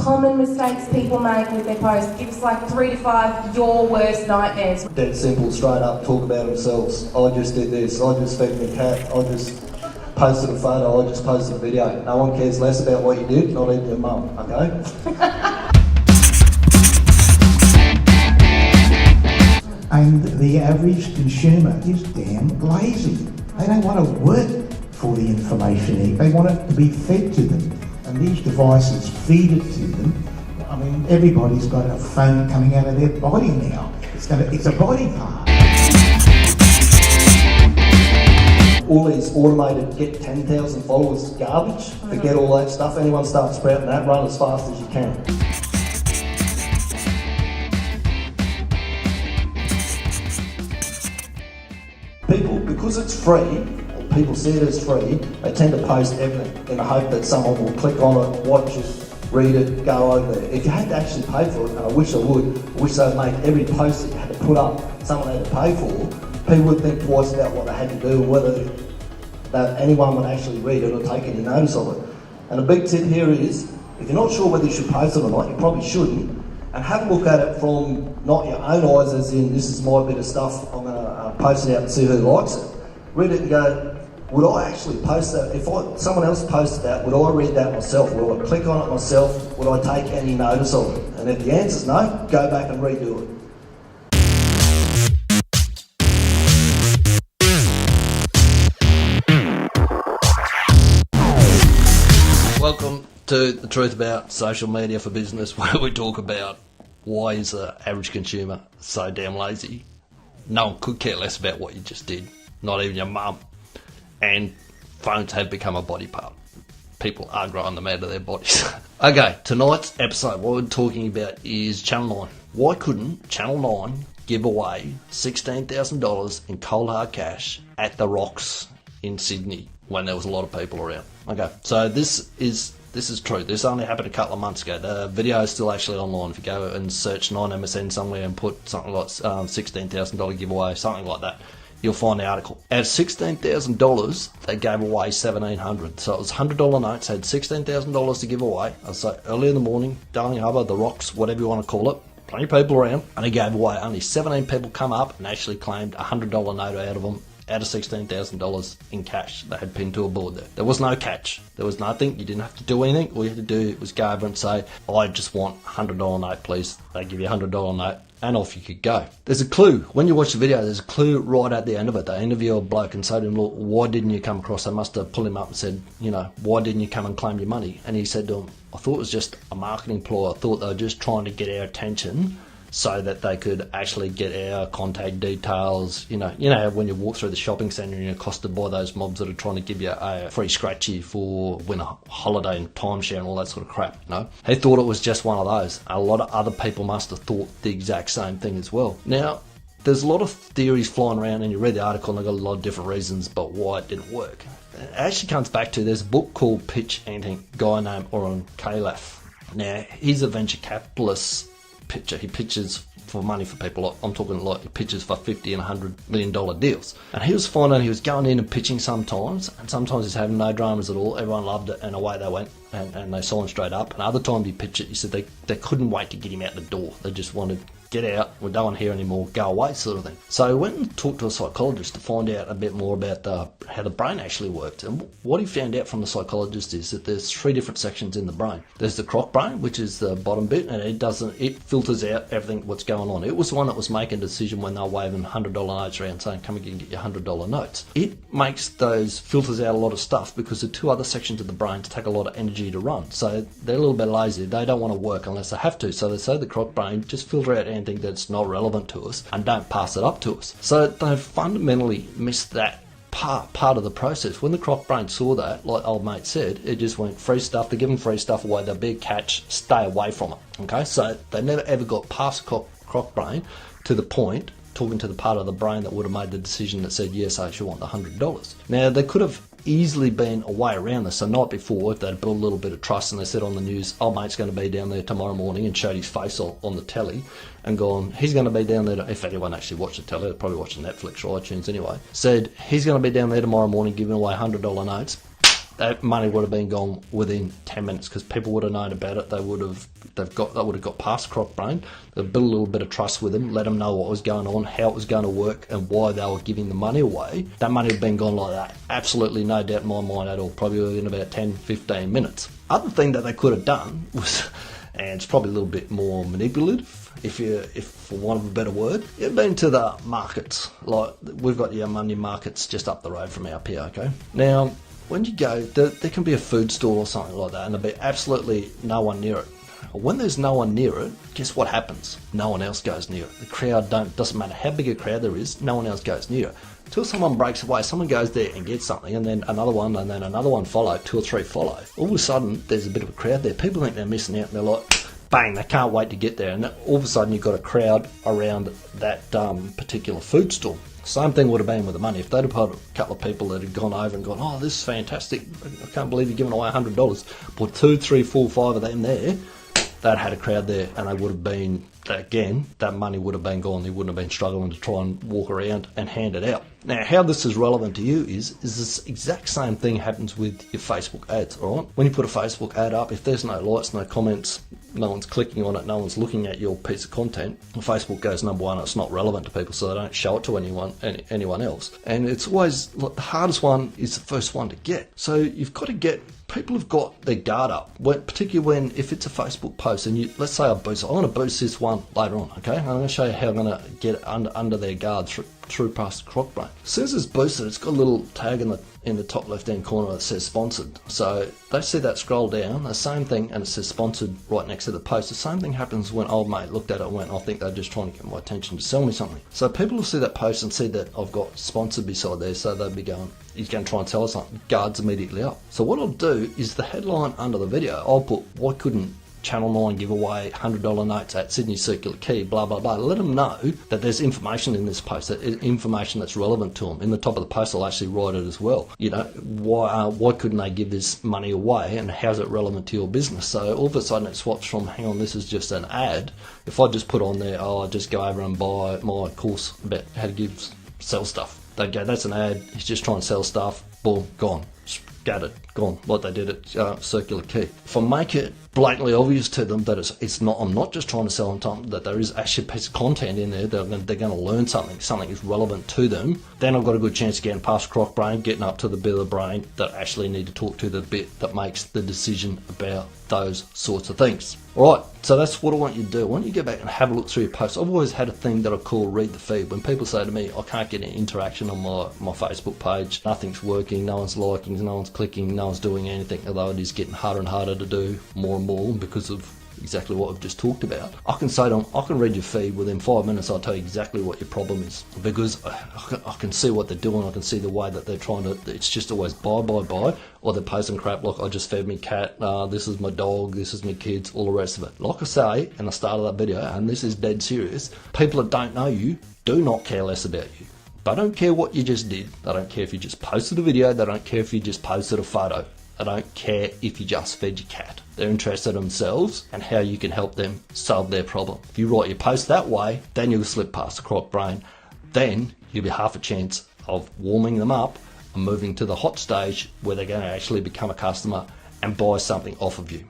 common mistakes people make with their posts. Give us like 3 to 5 your worst nightmares. Dead simple, straight up, talk about themselves. I just did this, I just fed my cat, I just posted a photo, I just posted a video. No one cares less about what you did, not even your mum, okay? And the average consumer is damn lazy. They don't want to work for the information. They want it to be fed to them. And these devices feed it to them. I mean, everybody's got a phone coming out of their body now. It's a body part. All these automated get 10,000 followers garbage. Forget all that stuff. Anyone starts sprouting that, run as fast as you can. People, because it's free, or people see it as free, they tend to post everything in the hope that someone will click on it, watch it, read it, go over there. If you had to actually pay for it, and I wish they'd make every post that you had to put up someone had to pay for, people would think twice about what they had to do and whether that anyone would actually read it or take any notice of it. And a big tip here is, if you're not sure whether you should post it or not, you probably shouldn't, and have a look at it from not your own eyes as in, this is my bit of stuff, I'm going to post it out and see who likes it. Read it and go, would I actually post that? If someone else posted that, would I read that myself? Would I click on it myself? Would I take any notice of it? And if the answer's no, go back and redo it. Welcome to The Truth About Social Media for Business, where we talk about why is the average consumer so damn lazy. No one could care less about what you just did, not even your mum. And phones have become a body part. People are growing them out of their bodies. Okay, tonight's episode, what we're talking about is Channel 9. Why couldn't Channel 9 give away $16,000 in cold hard cash at the Rocks in Sydney when there was a lot of people around? Okay, so this is true. This only happened a couple of months ago. The video is still actually online. If you go and search 9MSN somewhere and put something like $16,000 giveaway, something like that, you'll find the article. At $16,000, they gave away $1,700. So it was $100 notes, had $16,000 to give away. I was like, early in the morning, Darling Harbour, the Rocks, whatever you want to call it, plenty of people around, and they gave away. Only 17 people come up and actually claimed a $100 note out of them, out of $16,000 in cash they had pinned to a board there. There was no catch. There was nothing. You didn't have to do anything. All you had to do was go over and say, I just want a $100 note, please. They give you a $100 note, and off you could go. There's a clue. When you watch the video, there's a clue right at the end of it. They interview a bloke and say to him, look, why didn't you come across? They must have pulled him up and said, why didn't you come and claim your money? And he said to them, I thought it was just a marketing ploy. I thought they were just trying to get our attention so that they could actually get our contact details. You know when you walk through the shopping centre and you're accosted by those mobs that are trying to give you a free scratchy for win a holiday and timeshare and all that sort of crap, He thought it was just one of those. A lot of other people must have thought the exact same thing as well. Now, there's a lot of theories flying around, and you read the article and they've got a lot of different reasons but why it didn't work. It actually comes back to, there's a book called Pitch Anything, a guy named Oren Klaff. Now, he's a venture capitalist pitcher. He pitches for money for people. I'm talking like he pitches for $50 and $100 million deals. And he was finding he was going in and pitching sometimes, and sometimes he's having no dramas at all. Everyone loved it, and away they went, and they saw him straight up. And other times he pitched it, he said they couldn't wait to get him out the door. They just wanted, get out, we don't want to hear anymore, go away, sort of thing. So he went and talked to a psychologist to find out a bit more about how the brain actually worked. And what he found out from the psychologist is that there's 3 different sections in the brain. There's the croc brain, which is the bottom bit, and it filters out everything what's going on. It was the one that was making a decision when they were waving $100 notes around saying, come and get your $100 notes. It filters out a lot of stuff because the 2 other sections of the brain take a lot of energy to run. So they're a little bit lazy. They don't want to work unless they have to. So they say the croc brain, just filter out anything that's not relevant to us and don't pass it up to us. So they've fundamentally missed that part of the process. When the croc brain saw that, like old mate said, it just went free stuff. They give them free stuff away. They're big catch. Stay away from it. Okay, so they never ever got past croc brain to the point, talking to the part of the brain that would have made the decision that said, yes, I should want the $100. Now, they could have easily been a way around this. So night before, if they'd built a little bit of trust and they said on the news, old mate's going to be down there tomorrow morning, and showed his face on the telly and gone, he's going to be down there, if anyone actually watched the telly, they're probably watching Netflix or iTunes anyway, said he's going to be down there tomorrow morning giving away $100 notes. that money would have been gone within 10 minutes because people would have known about it. They would have got past croc brain. They'd built a little bit of trust with them, let them know what was going on, how it was going to work, and why they were giving the money away. That money would have been gone like that. Absolutely no doubt in my mind at all. Probably within about 10-15 minutes. Other thing that they could have done was, and it's probably a little bit more manipulative, if for want of a better word, you've been to the markets. Like, we've got the Monday markets just up the road from our here, okay? Now, when you go, there can be a food store or something like that, and there'll be absolutely no one near it. When there's no one near it, guess what happens? No one else goes near it. The crowd doesn't matter how big a crowd there is, no one else goes near it. Until someone breaks away, someone goes there and gets something, and then another one, and then another one follow, 2 or 3 follow. All of a sudden, there's a bit of a crowd there. People think they're missing out, and they're like, bang, they can't wait to get there. And all of a sudden, you've got a crowd around that particular food store. Same thing would have been with the money. If they'd have had a couple of people that had gone over and gone, oh, this is fantastic, I can't believe you're giving away $100, put 2, 3, 4, 5 of them there, they'd had a crowd there, and they would have been, again, that money would have been gone. They wouldn't have been struggling to try and walk around and hand it out. Now, how this is relevant to you is this exact same thing happens with your Facebook ads, all right? When you put a Facebook ad up, if there's no likes, no comments, no one's clicking on it, no one's looking at your piece of content, Facebook goes number 1, it's not relevant to people, so they don't show it to anyone else. And it's always, like, the hardest one is the first one to get. So you've got to get, people have got their guard up, particularly if it's a Facebook post, and let's say I boost, I'm going to boost this one later on, okay? I'm going to show you how I'm going to get under their guard through past croc brain. As soon as it's boosted, it's got a little tag in the top left hand corner that says sponsored. So they see that, scroll down, the same thing, and it says sponsored right next to the post. The same thing happens when old mate looked at it and went, I think they're just trying to get my attention to sell me something. So people will see that post and see that I've got sponsored beside there, so they'll be going, he's going to try and tell us something. Guards immediately up. So what I'll do is the headline under the video, I'll put, why couldn't Channel 9 give away $100 notes at Sydney Circular Quay, blah, blah, blah. Let them know that there's information in this post, that information that's relevant to them. In the top of the post, I'll actually write it as well. You know, why couldn't they give this money away, and how's it relevant to your business? So all of a sudden it swaps from, hang on, this is just an ad. If I just put on there, I just go over and buy my course about how to sell stuff. They go, that's an ad, he's just trying to sell stuff, boom, gone. Scattered, gone, like they did at Circular Quay. If I make it blatantly obvious to them that it's not, I'm not just trying to sell them something, that there is actually a piece of content in there, they're going to learn something is relevant to them, then I've got a good chance of getting past croc brain, getting up to the bit of the brain that actually need to talk to the bit that makes the decision about those sorts of things. Alright, so that's what I want you to do. I want you to go back and have a look through your posts. I've always had a thing that I call read the feed. When people say to me, I can't get any interaction on my Facebook page, nothing's working, no one's liking, no one's clicking, no one's doing anything, although it is getting harder and harder to do more and more because of exactly what I've just talked about. I can say to them, I can read your feed within 5 minutes, I'll tell you exactly what your problem is, because I can see what they're doing, I can see the way that they're trying to, it's just always buy, or they're posting crap like, I just fed me cat, this is my dog, this is my kids, all the rest of it. Like I say in the start of that video, and this is dead serious, people that don't know you do not care less about you. They don't care what you just did, they don't care if you just posted a video, they don't care if you just posted a photo. They don't care if you just fed your cat. They're interested in themselves and how you can help them solve their problem. If you write your post that way, then you'll slip past the croc brain. Then you'll be half a chance of warming them up and moving to the hot stage where they're going to actually become a customer and buy something off of you.